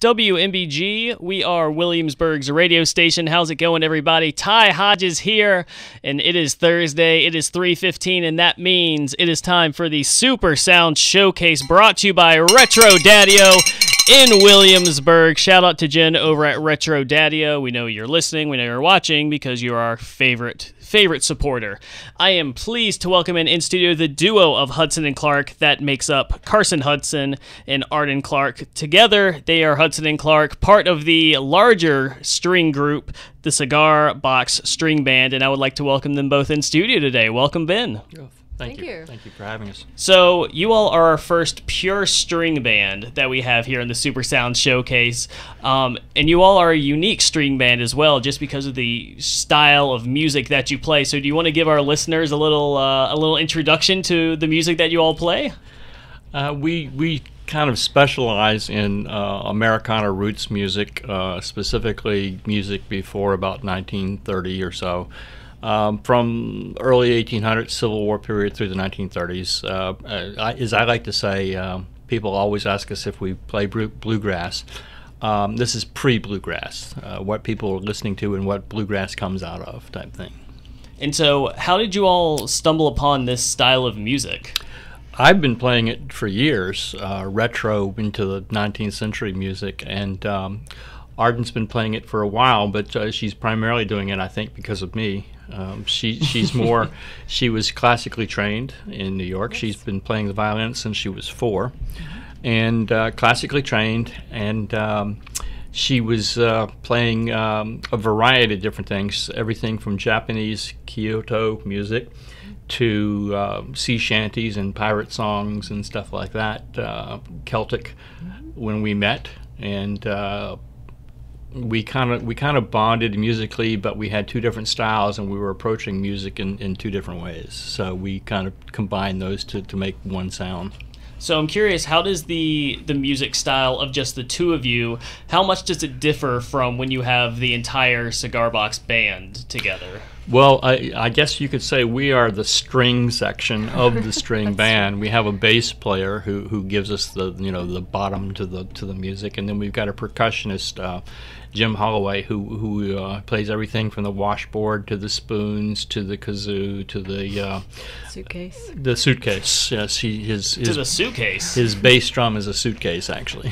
WMBG. We are Williamsburg's radio station. How's it going, everybody? Ty Hodges here, and it is Thursday. It is 3:15, and that means it is time for the Super Sound Showcase brought to you by Retro Daddy-O in Williamsburg. Shout out to Jen over at Retro Daddy-O. We know you're listening. We know you're watching because you're our favorite supporter. I am pleased to welcome in studio the duo of Hudson and Clark that makes up Carson Hudson and Arden Clark. Together, they are Hudson and Clark, part of the larger string group, the Cigar Box String Band, and I would like to welcome them both in studio today. Welcome, Ben. Thank you. Thank you for having us. So, you all are our first pure string band that we have here in the Super Sound Showcase. And you all are a unique string band as well, just because of the style of music that you play. So, do you want to give our listeners a little introduction to the music that you all play? We kind of specialize in Americana roots music, specifically music before about 1930 or so. From early 1800s, Civil War period through the 1930s. As I like to say, people always ask us if we play bluegrass. This is pre-bluegrass, what people are listening to and what bluegrass comes out of type thing. And so, how did you all stumble upon this style of music? I've been playing it for years, retro into the 19th century music, and Arden's been playing it for a while, but she's primarily doing it, I think, because of me. She was classically trained in New York. She's been playing the violin since she was 4, and classically trained, and she was playing a variety of different things, everything from Japanese Kyoto music to sea shanties and pirate songs and stuff like that, Celtic when we met, and we kind of bonded musically, but we had two different styles, and we were approaching music in two different ways. So we kind of combined those to make one sound. So I'm curious, how does the music style of just the two of you, how much does it differ from when you have the entire Cigar Box band together? Well, I guess you could say we are the string section of the string band. We have a bass player who gives us the bottom to the music, and then we've got a percussionist, Jim Holloway, who plays everything from the washboard to the spoons to the kazoo to the suitcase. The suitcase. Yes, to the suitcase. His bass drum is a suitcase, actually.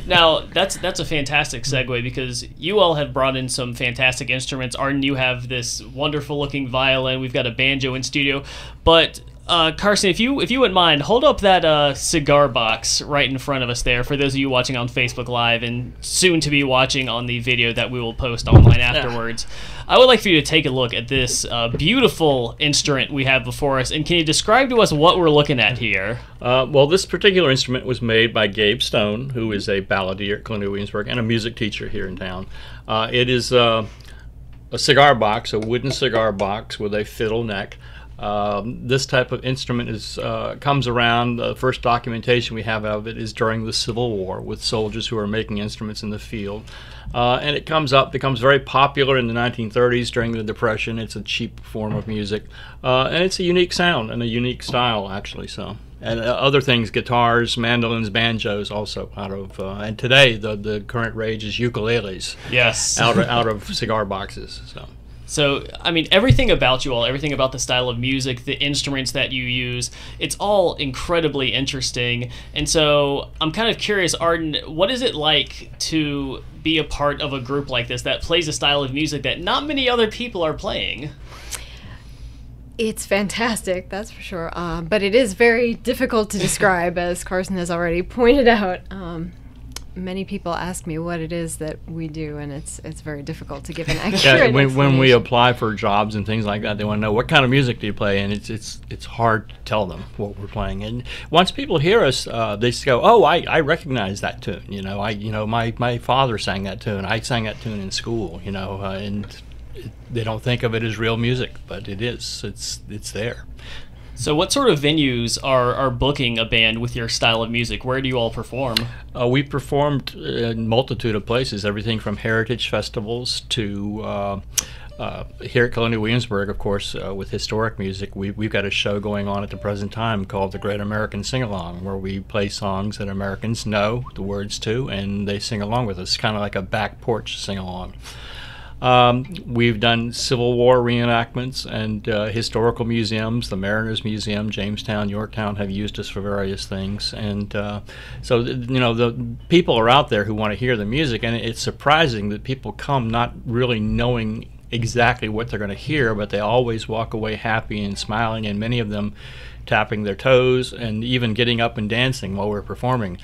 Now that's a fantastic segue, because you all have brought in some fantastic instruments. Arden, you have this wonderful looking violin. We've got a banjo in studio, but Carson, if you wouldn't mind, hold up that cigar box right in front of us there for those of you watching on Facebook Live and soon to be watching on the video that we will post online afterwards. I would like for you to take a look at this beautiful instrument we have before us, and can you describe to us what we're looking at here? Well, this particular instrument was made by Gabe Stone, who is a balladeer at Colonial Williamsburg and a music teacher here in town. It is a cigar box, a wooden cigar box with a fiddle neck. This type of instrument comes around. The first documentation we have of it is during the Civil War, with soldiers who are making instruments in the field. And it becomes very popular in the 1930s during the Depression. It's a cheap form of music, and it's a unique sound and a unique style, actually. So, and other things, guitars, mandolins, banjos, also out of. And today, the current rage is ukuleles. Yes, out of cigar boxes. So, I mean, everything about you all, everything about the style of music, the instruments that you use, it's all incredibly interesting. And so I'm kind of curious, Arden, what is it like to be a part of a group like this that plays a style of music that not many other people are playing? It's fantastic, that's for sure. But it is very difficult to describe, as Carson has already pointed out. Many people ask me what it is that we do, and it's very difficult to give an accurate when we apply for jobs and things like that, they want to know what kind of music do you play, and it's hard to tell them what we're playing. And once people hear us, they just go, "Oh, I recognize that tune." My father sang that tune. I sang that tune in school. And they don't think of it as real music, but it is. It's there. So what sort of venues are booking a band with your style of music? Where do you all perform? We performed in a multitude of places, everything from heritage festivals to here at Colonial Williamsburg, of course, with historic music, we've got a show going on at the present time called the Great American Sing-Along, where we play songs that Americans know the words to, and they sing along with us, kind of like a back porch sing-along. We've done Civil War reenactments, and historical museums. The Mariners Museum, Jamestown, Yorktown have used us for various things. And so, the people are out there who want to hear the music, and it's surprising that people come not really knowing exactly what they're going to hear, but they always walk away happy and smiling, and many of them tapping their toes and even getting up and dancing while we're performing.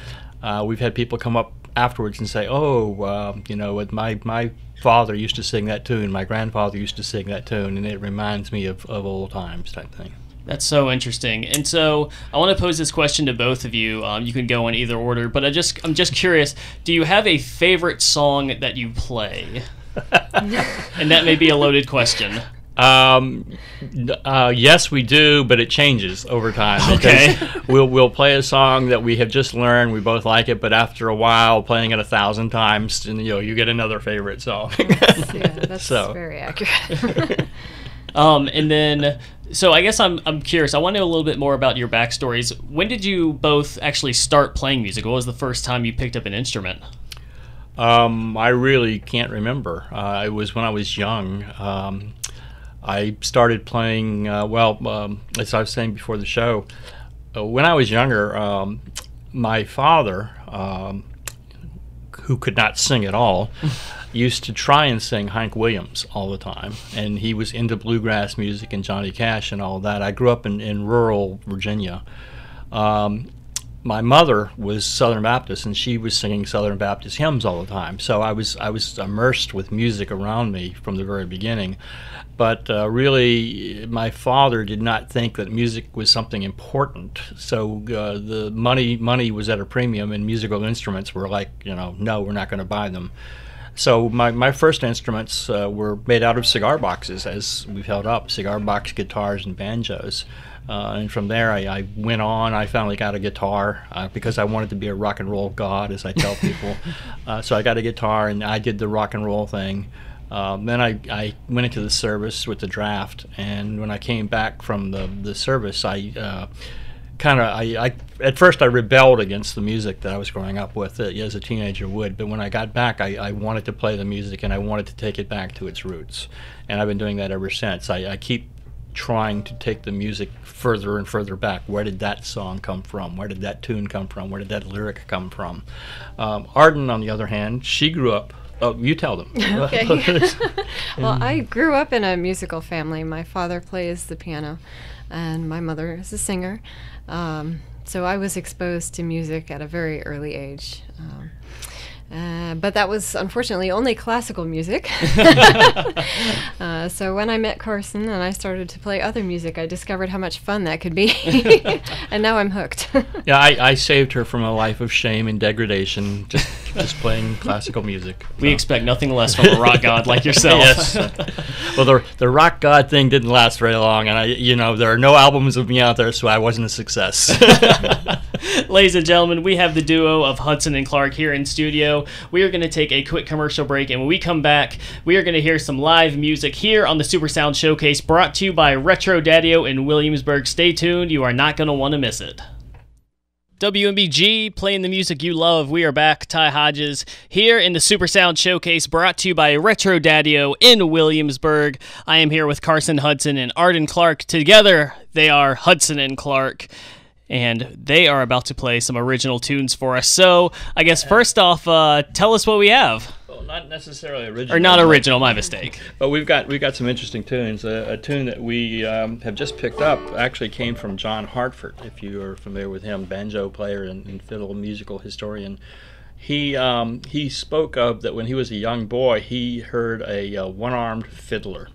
We've had people come up afterwards and say, my father used to sing that tune, my grandfather used to sing that tune, and it reminds me of old times type thing. That's so interesting. And so I want to pose this question to both of you. You can go in either order, but I'm just curious, do you have a favorite song that you play? And that may be a loaded question. Yes, we do, but it changes over time. Okay. We'll play a song that we have just learned, we both like it, but after a while, playing it 1,000 times, and you get another favorite song. Yeah, that's very accurate. And then, so I guess I'm curious. I want to know a little bit more about your backstories. When did you both actually start playing music? What was the first time you picked up an instrument? I really can't remember. It was when I was young. I started playing, as I was saying before the show, when I was younger, my father, who could not sing at all, used to try and sing Hank Williams all the time, and he was into bluegrass music and Johnny Cash and all that. I grew up in rural Virginia. My mother was Southern Baptist, and she was singing Southern Baptist hymns all the time. So I was immersed with music around me from the very beginning. But really, my father did not think that music was something important. So the money was at a premium, and musical instruments were like, no, we're not going to buy them. So my first instruments were made out of cigar boxes, as we've held up, cigar box guitars and banjos. And from there, I went on. I finally got a guitar because I wanted to be a rock and roll god, as I tell people. So I got a guitar, and I did the rock and roll thing. Then I went into the service with the draft, and when I came back from the service, I at first I rebelled against the music that I was growing up with, as a teenager would. But when I got back, I wanted to play the music, and I wanted to take it back to its roots. And I've been doing that ever since. I keep trying to take the music further and further back. Where did that song come from? Where did that tune come from? Where did that lyric come from? Arden, on the other hand, she grew up. Oh, you tell them. Okay. Well, I grew up in a musical family. My father plays the piano, and my mother is a singer. So I was exposed to music at a very early age. But that was unfortunately only classical music. So when I met Carson and I started to play other music, I discovered how much fun that could be. And now I'm hooked. Yeah, I saved her from a life of shame and degradation just playing classical music. We expect nothing less from a rock god like yourself. Yes. Well, the rock god thing didn't last very long, and there are no albums of me out there, so I wasn't a success. Ladies and gentlemen, we have the duo of Hudson and Clark here in studio. We are going to take a quick commercial break, and when we come back, we are going to hear some live music here on the Super Sound Showcase, brought to you by Retro Daddio in Williamsburg. Stay tuned. You are not going to want to miss it. WMBG, playing the music you love. We are back. Ty Hodges here in the Super Sound Showcase, brought to you by Retro Daddio in Williamsburg. I am here with Carson Hudson and Arden Clark. Together, they are Hudson and Clark, and they are about to play some original tunes for us. So, I guess first off, tell us what we have. Well, not necessarily original. Or not original, my mistake. But we've got some interesting tunes. A tune that we have just picked up actually came from John Hartford, if you are familiar with him, banjo player and fiddle musical historian. He spoke of that when he was a young boy, he heard a one-armed fiddler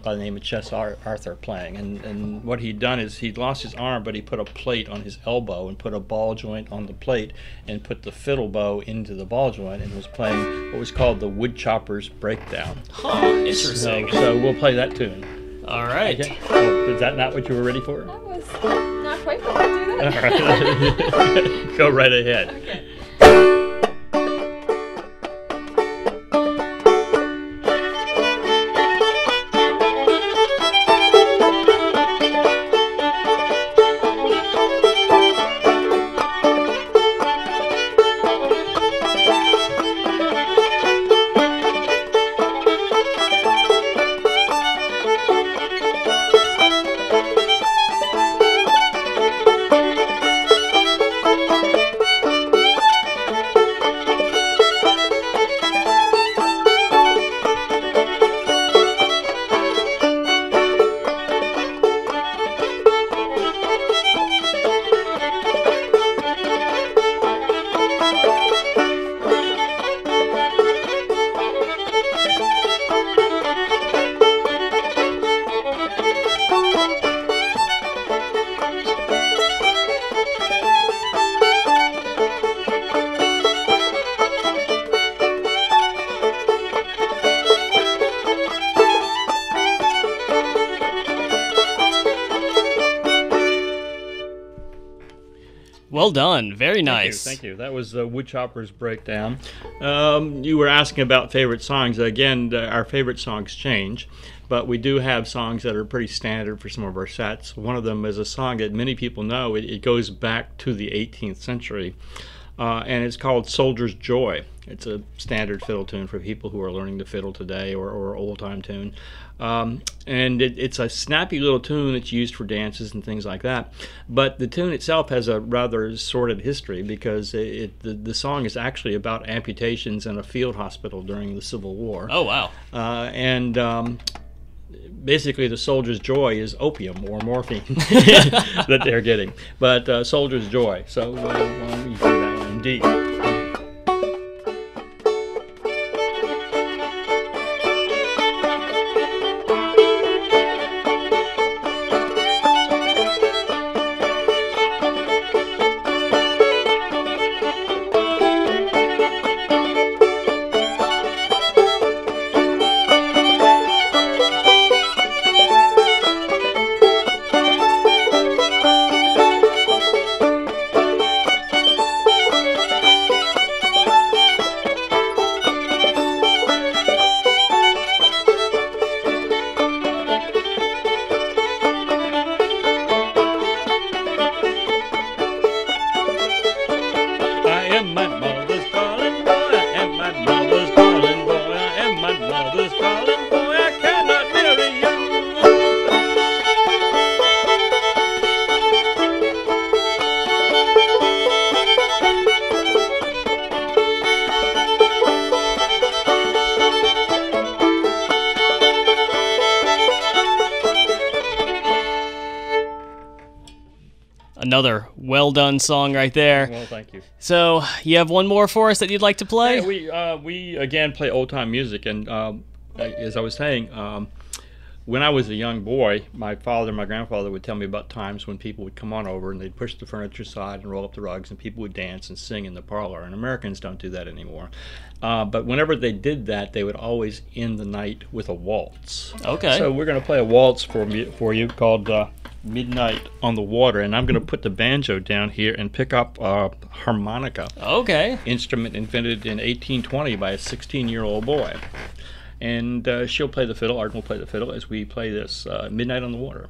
by the name of Chess Arthur playing, and what he'd done is he'd lost his arm, but he put a plate on his elbow and put a ball joint on the plate and put the fiddle bow into the ball joint and was playing what was called the Woodchopper's Breakdown. Huh, interesting. So we'll play that tune. All right. Okay. Oh, is that not what you were ready for? That was not quite, but I'll do that. All right. Go right ahead. Okay. Well done. Very nice. Thank you. That was the Woodchopper's Breakdown. You were asking about favorite songs. Again, our favorite songs change, but we do have songs that are pretty standard for some of our sets. One of them is a song that many people know. It goes back to the 18th century, and it's called Soldier's Joy. It's a standard fiddle tune for people who are learning to fiddle today, or old-time tune. And it's a snappy little tune that's used for dances and things like that. But the tune itself has a rather sordid history, because the song is actually about amputations in a field hospital during the Civil War. Oh, wow. Basically, the soldier's joy is opium or morphine that they're getting. But soldier's joy. So why don't we do that one indeed? Another well-done song right there. Well, thank you. So, you have one more for us that you'd like to play? Yeah, we again play old-time music, and as I was saying, when I was a young boy, my father and my grandfather would tell me about times when people would come on over and they'd push the furniture aside and roll up the rugs, and people would dance and sing in the parlor. And Americans don't do that anymore. But whenever they did that, they would always end the night with a waltz. Okay. So we're going to play a waltz for you called Midnight on the Water, and I'm going to put the banjo down here and pick up a harmonica. Okay. Instrument invented in 1820 by a 16-year-old boy. And she'll play the fiddle, Arden will play the fiddle as we play this Midnight on the Water.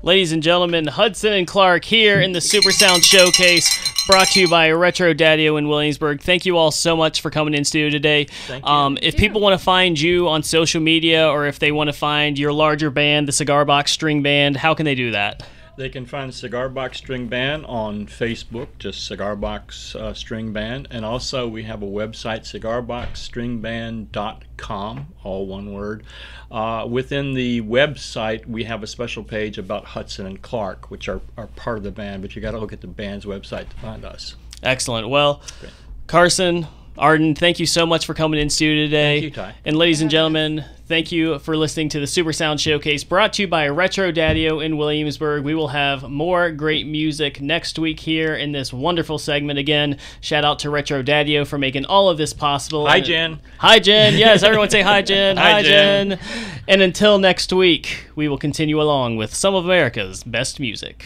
Ladies and gentlemen, Hudson and Clark here in the Super Sound Showcase, brought to you by Retro Daddio in Williamsburg. Thank you all so much for coming in studio today. Thank you. If people want to find you on social media, or if they want to find your larger band, the Cigar Box String Band, how can they do that? They can find the Cigar Box String Band on Facebook, just Cigar Box String Band. And also we have a website, cigarboxstringband.com, all one word. Within the website, we have a special page about Hudson and Clark, which are part of the band, but you got to look at the band's website to find us. Excellent. Well, Carson, Arden, thank you so much for coming in studio today. Thank you, Ty. And ladies and gentlemen, Thank you for listening to the Super Sound Showcase, brought to you by Retro Daddio in Williamsburg. We will have more great music next week here in this wonderful segment. Again, shout out to Retro Daddio for making all of this possible. Hi, Jen. Hi, Jen. Yes, everyone say hi, Jen. Hi, Jen. And until next week, we will continue along with some of America's best music.